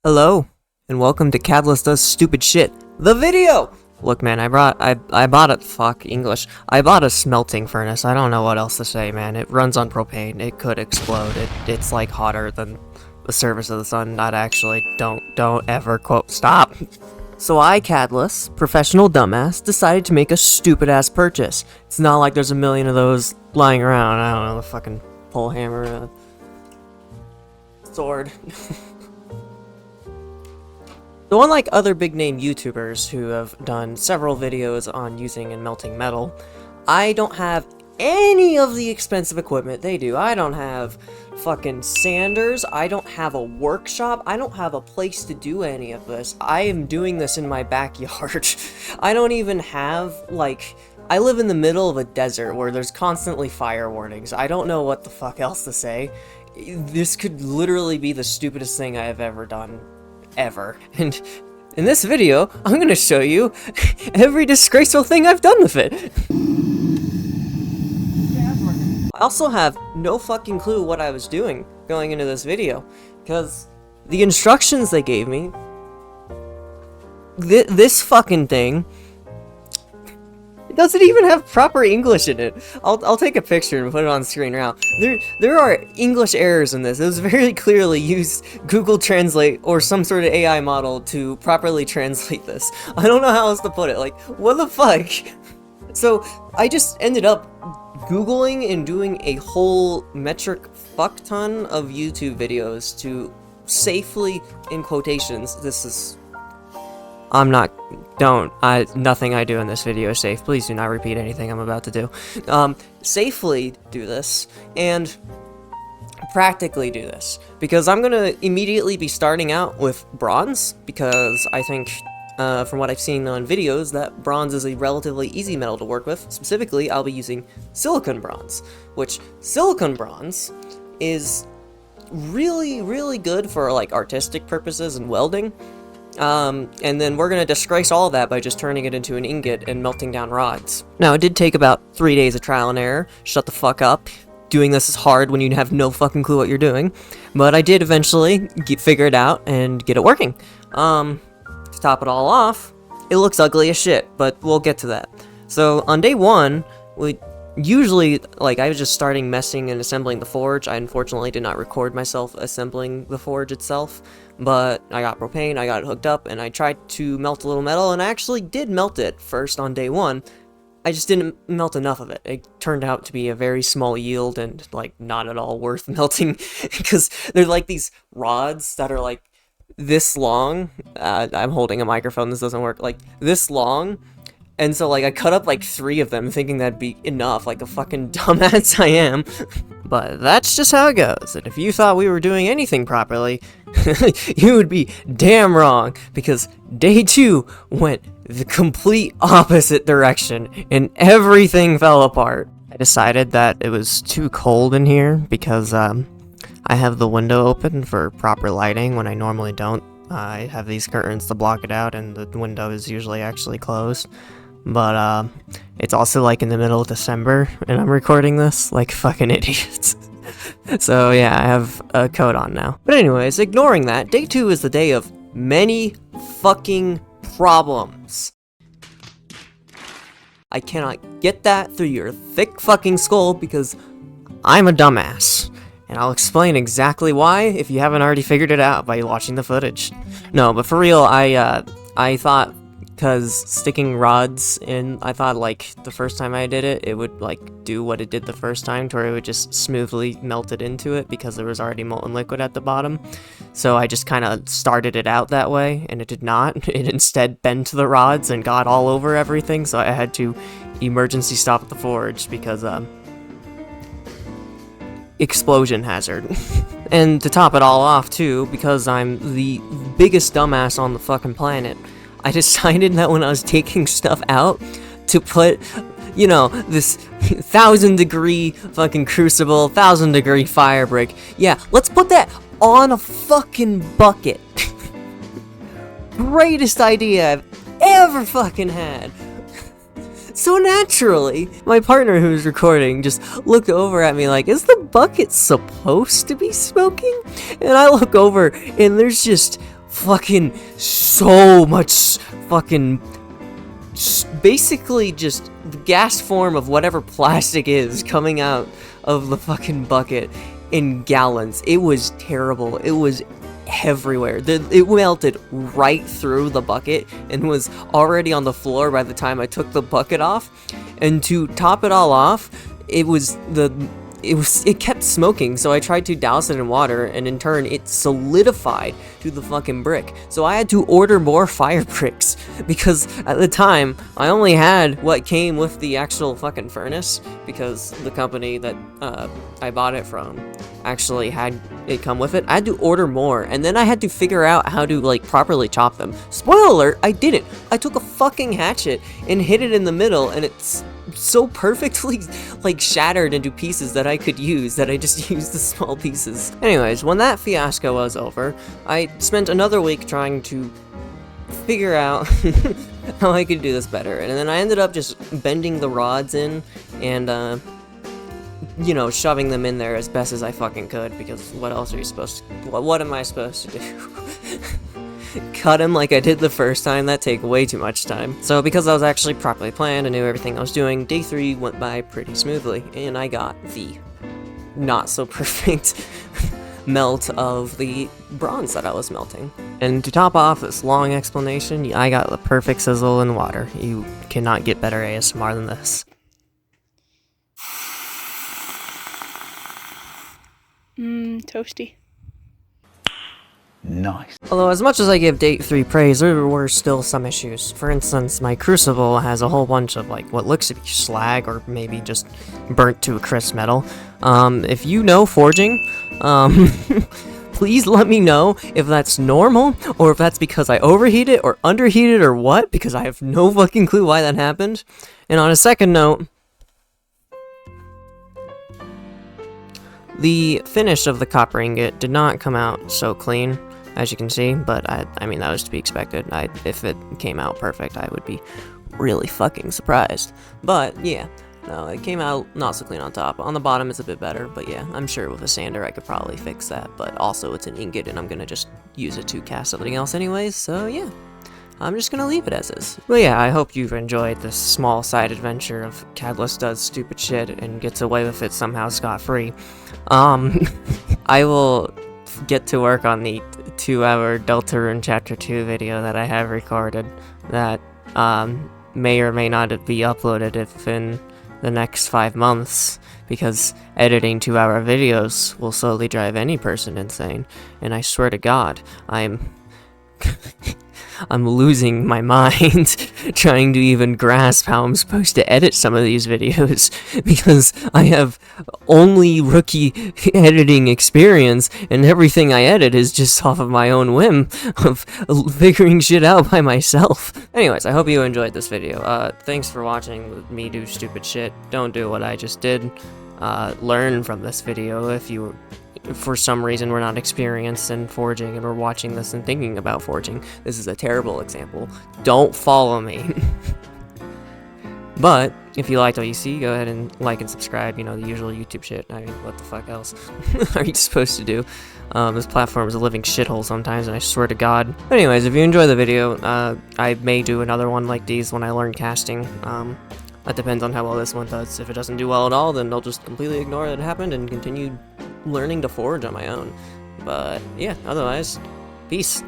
Hello, and welcome to Catalyst Does Stupid Shit, the video! Look, man, I bought a smelting furnace. I don't know what else to say, man. It runs on propane. It could explode. It's like hotter than the surface of the sun. Not actually. Don't ever quote. Stop! So I, Catalyst, professional dumbass, decided to make a stupid-ass purchase. It's not like there's a million of those lying around. I don't know, the fucking pole hammer, sword. So unlike other big-name YouTubers who have done several videos on using and melting metal, I don't have any of the expensive equipment they do. I don't have fucking sanders, I don't have a workshop, I don't have a place to do any of this. I am doing this in my backyard. I don't even have, like, I live in the middle of a desert where there's constantly fire warnings. I don't know what the fuck else to say. This could literally be the stupidest thing I have ever done. Ever. And in this video, I'm gonna show you every disgraceful thing I've done with it. I also have no fucking clue what I was doing going into this video, because the instructions they gave me, this fucking thing, it doesn't even have proper English in it. I'll take a picture and put it on screen now. There are English errors in this. It was very clearly used Google Translate or some sort of AI model to properly translate this. I don't know how else to put it. Like, what the fuck? So I just ended up Googling and doing a whole metric fuck ton of YouTube videos to safely, in quotations, nothing I do in this video is safe. Please do not repeat anything I'm about to do. Safely do this, and practically do this. Because I'm gonna immediately be starting out with bronze, because I think, from what I've seen on videos, that bronze is a relatively easy metal to work with. Specifically, I'll be using silicon bronze, which silicon bronze is really, really good for, like, artistic purposes and welding. And then we're gonna disgrace all of that by just turning it into an ingot and melting down rods. Now, it did take about 3 days of trial and error. Shut the fuck up. Doing this is hard when you have no fucking clue what you're doing. But I did eventually figure it out and get it working. To top it all off, it looks ugly as shit, but we'll get to that. So, on day one, usually, like, I was just starting messing and assembling the forge. I unfortunately did not record myself assembling the forge itself, but I got propane, I got it hooked up, and I tried to melt a little metal, and I actually did melt it first on day one. I just didn't melt enough of it. It turned out to be a very small yield and, like, not at all worth melting, because they're like these rods that are, like, this long. I'm holding a microphone, this doesn't work, like, this long. And so, like, I cut up, like, 3 of them, thinking that'd be enough, like a fucking dumbass I am. But that's just how it goes, and if you thought we were doing anything properly, you would be damn wrong, because day 2 went the complete opposite direction, and everything fell apart. I decided that it was too cold in here, because, I have the window open for proper lighting when I normally don't. I have these curtains to block it out, and the window is usually actually closed. But, it's also, like, in the middle of December, and I'm recording this like fucking idiots. So, yeah, I have a coat on now. But anyways, ignoring that, day 2 is the day of many fucking problems. I cannot get that through your thick fucking skull because I'm a dumbass. And I'll explain exactly why if you haven't already figured it out by watching the footage. No, but for real, I thought, because sticking rods in, I thought, like, the first time I did it, it would, like, do what it did the first time, to where it would just smoothly melt it into it, because there was already molten liquid at the bottom. So I just kind of started it out that way, and it did not. It instead bent the rods and got all over everything, so I had to emergency stop at the forge, because, explosion hazard. And to top it all off, too, because I'm the biggest dumbass on the fucking planet, I decided that when I was taking stuff out to put, you know, this 1,000-degree fucking crucible, 1,000-degree fire brick, yeah, let's put that on a fucking bucket. Greatest idea I've ever fucking had. So naturally, my partner who was recording just looked over at me like, is the bucket supposed to be smoking? And I look over, and there's just fucking so much fucking basically just the gas form of whatever plastic is coming out of the fucking bucket in gallons. It was terrible. It was everywhere. It melted right through the bucket and was already on the floor by the time I took the bucket off. And to top it all off, it kept smoking, so I tried to douse it in water, and in turn it solidified to the fucking brick. So I had to order more fire bricks, because at the time I only had what came with the actual fucking furnace, because the company that I bought it from actually had it come with it. I had to order more, and then I had to figure out how to like properly chop them. Spoiler alert, I didn't. I took a fucking hatchet and hit it in the middle, and it's so perfectly like shattered into pieces that I could use that I just used the small pieces. Anyways, when that fiasco was over, I spent another week trying to figure out how I could do this better, and then I ended up just bending the rods in and you know, shoving them in there as best as I fucking could, because what else are you supposed to, what am I supposed to do? Cut him like I did the first time? That'd take way too much time. So because I was actually properly planned and knew everything I was doing, day 3 went by pretty smoothly, and I got the not so perfect melt of the bronze that I was melting. And to top off this long explanation, I got the perfect sizzle in water. You cannot get better ASMR than this. Toasty. Nice. Although, as much as I give day 3 praise, there were still some issues. For instance, my crucible has a whole bunch of, like, what looks to be slag, or maybe just burnt to a crisp metal. If you know forging, please let me know if that's normal, or if that's because I overheated, or underheated, or what, because I have no fucking clue why that happened. And on a second note, the finish of the copper ingot did not come out so clean, as you can see, but I mean, that was to be expected. If it came out perfect, I would be really fucking surprised. But, yeah, no, it came out not so clean on top. On the bottom, it's a bit better, but yeah, I'm sure with a sander I could probably fix that, but also it's an ingot, and I'm gonna just use it to cast something else anyways, so yeah. I'm just gonna leave it as is. But yeah, I hope you've enjoyed this small side adventure of Catalyst does stupid shit and gets away with it somehow scot-free. I will get to work on the 2-hour Deltarune Chapter 2 video that I have recorded that may or may not be uploaded in the next 5 months, because editing 2-hour videos will slowly drive any person insane, and I swear to God, I'm losing my mind trying to even grasp how I'm supposed to edit some of these videos, because I have only rookie editing experience, and everything I edit is just off of my own whim of figuring shit out by myself. Anyways, I hope you enjoyed this video. Thanks for watching me do stupid shit. Don't do what I just did. Learn from this video if you for some reason we're not experienced in forging and we're watching this and thinking about forging. This is a terrible example. Don't follow me. But if you liked what you see, go ahead and like and subscribe, you know, the usual YouTube shit. I mean, what the fuck else are you supposed to do? This platform is a living shithole sometimes, and I swear to God. Anyways, if you enjoy the video, I may do another one like these when I learn casting. That depends on how well this one does. If it doesn't do well at all, then I'll just completely ignore that it happened and continue learning to forge on my own. But yeah, otherwise, peace.